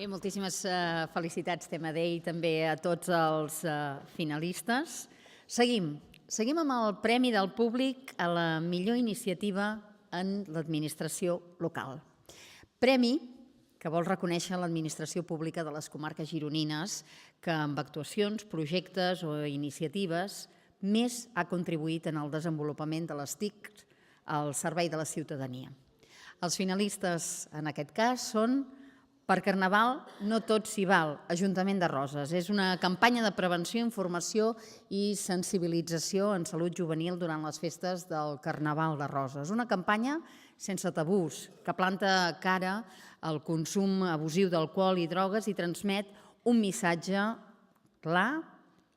Moltíssimes felicitats, Temadei, i també a tots els finalistes. Seguim amb el Premi del Públic a la millor iniciativa en l'administració local. Premi que vol reconèixer l'administració pública de les comarques gironines que amb actuacions, projectes o iniciatives més ha contribuït en el desenvolupament de les TIC al servei de la ciutadania. Els finalistes en aquest cas són Per Carnaval no tot s'hi val, Ajuntament de Roses. És una campanya de prevenció, informació i sensibilització en salut juvenil durant les festes del Carnaval de Roses. Una campanya sense tabús, que planta cara al consum abusiu d'alcohol i drogues i transmet un missatge clar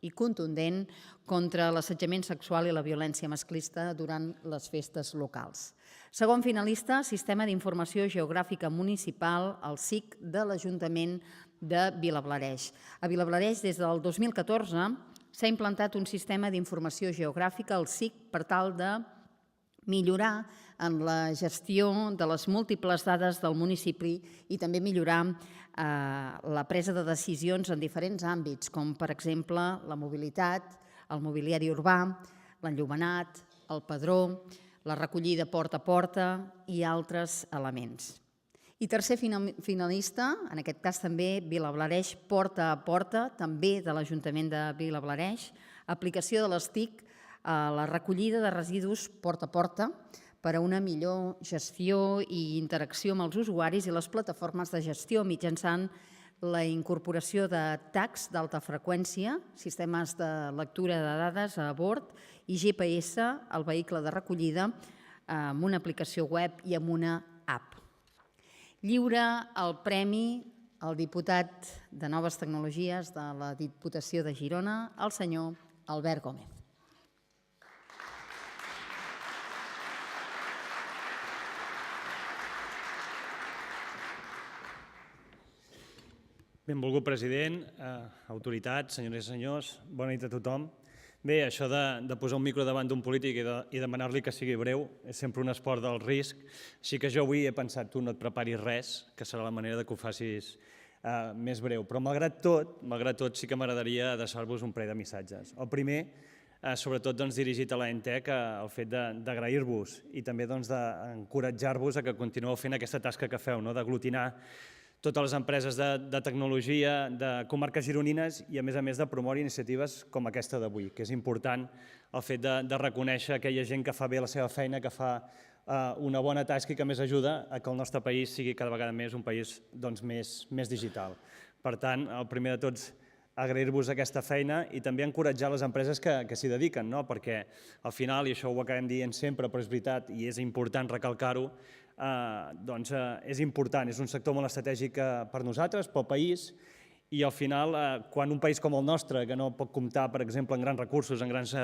i contundent contra l'assetjament sexual i la violència masclista durant les festes locals. Segon finalista, Sistema d'Informació Geogràfica Municipal, el SIC de l'Ajuntament de Vilablareix. A Vilablareix, des del 2014, s'ha implantat un sistema d'informació geogràfica, el SIC, per tal de millorar en la gestió de les múltiples dades del municipi i també millorar la presa de decisions en diferents àmbits, com per exemple la mobilitat, el mobiliari urbà, l'enllumenat, el padró, la recollida porta a porta i altres elements. I tercer finalista, en aquest cas també Vilablareix porta a porta, també de l'Ajuntament de Vilablareix, aplicació de les TIC a la recollida de residus porta a porta per a una millor gestió i interacció amb els usuaris i les plataformes de gestió mitjançant la incorporació de tags d'alta freqüència, sistemes de lectura de dades a bord i GPS al vehicle de recollida amb una aplicació web i amb una app. Lliura el premi al diputat de Noves Tecnologies de la Diputació de Girona, el senyor Albert Gómez. Benvolgut president, autoritats, senyores i senyors, bona nit a tothom. Bé, això de posar un micro davant d'un polític i demanar-li que sigui breu és sempre un esport del risc, així que jo avui he pensat, tu no et preparis res, que serà la manera que ho facis més breu. Però malgrat tot sí que m'agradaria adreçar-vos un parell de missatges. El primer, sobretot dirigit a l'ENTEC, el fet d'agrair-vos i també d'encoratjar-vos a que continueu fent aquesta tasca que feu, d'aglutinar totes les empreses de tecnologia de comarques gironines i, a més, de promoure iniciatives com aquesta d'avui, que és important el fet de reconèixer aquella gent que fa bé la seva feina, que fa una bona tasca i que més ajuda a que el nostre país sigui cada vegada més un país més digital. Per tant, el primer de tots, agrair-vos aquesta feina i també encoratjar les empreses que s'hi dediquen, perquè al final, i això ho acabem dient sempre, però és veritat i és important recalcar-ho, és important, és un sector molt estratègic per nosaltres, pel país, i al final, quan un país com el nostre, que no pot comptar, per exemple, en grans recursos, en grans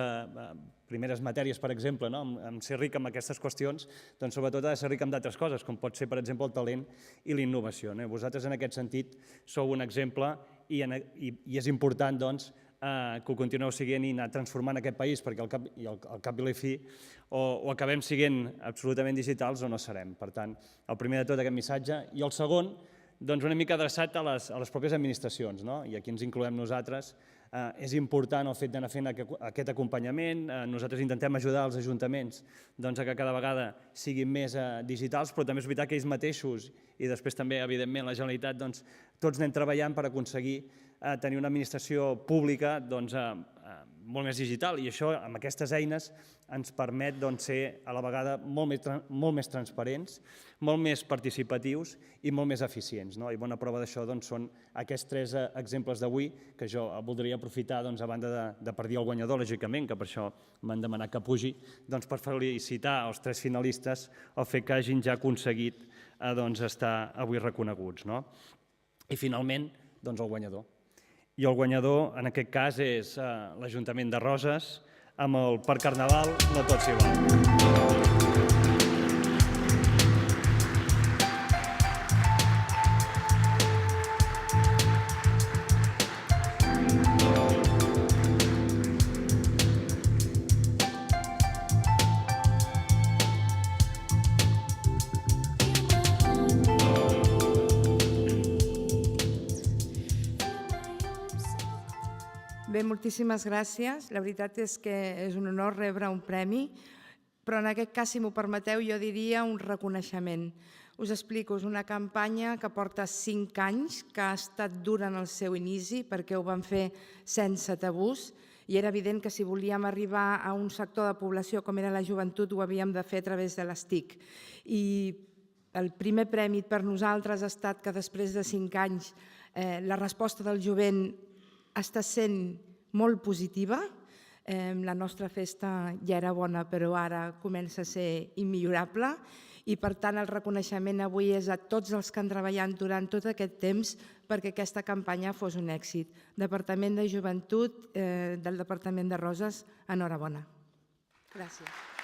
primeres matèries, per exemple, en ser ric en aquestes qüestions, doncs sobretot ha de ser ric en d'altres coses, com pot ser, per exemple, el talent i la innovació. Vosaltres, en aquest sentit, sou un exemple i és important, doncs, que ho continueu siguent i anar transformant aquest país, perquè al cap i la fi o acabem siguent absolutament digitals o no serem. Per tant, el primer de tot aquest missatge. I el segon, doncs una mica adreçat a les pròpies administracions, i aquí ens incloem nosaltres. És important el fet d'anar fent aquest acompanyament. Nosaltres intentem ajudar els ajuntaments a que cada vegada siguin més digitals, però també és veritat que ells mateixos i després també, evidentment, la Generalitat, tots anem treballant per aconseguir tenir una administració pública molt més digital i això, amb aquestes eines, ens permet ser a la vegada molt més transparents, molt més participatius i molt més eficients. I bona prova d'això són aquests 3 exemples d'avui que jo voldria aprofitar, a banda de per dir el guanyador, lògicament, que per això m'han demanat que pugi, per felicitar els 3 finalistes el fet que hagin ja aconseguit estar avui reconeguts. I finalment, el guanyador. I el guanyador, en aquest cas, és l'Ajuntament de Roses, amb el Per Carnaval no tot s'hi val. Bé, moltíssimes gràcies. La veritat és que és un honor rebre un premi, però en aquest cas, si m'ho permeteu, jo diria un reconeixement. Us explico, és una campanya que porta 5 anys, que ha estat dura en el seu inici, perquè ho vam fer sense tabús, i era evident que si volíem arribar a un sector de població com era la joventut, ho havíem de fer a través de les TIC. I el primer premi per nosaltres ha estat que després de 5 anys la resposta del jovent està sent molt positiva. La nostra festa ja era bona, però ara comença a ser immillorable. I, per tant, el reconeixement avui és a tots els que han treballat durant tot aquest temps perquè aquesta campanya fos un èxit. Departament de Joventut, del Departament de Roses, enhorabona. Gràcies.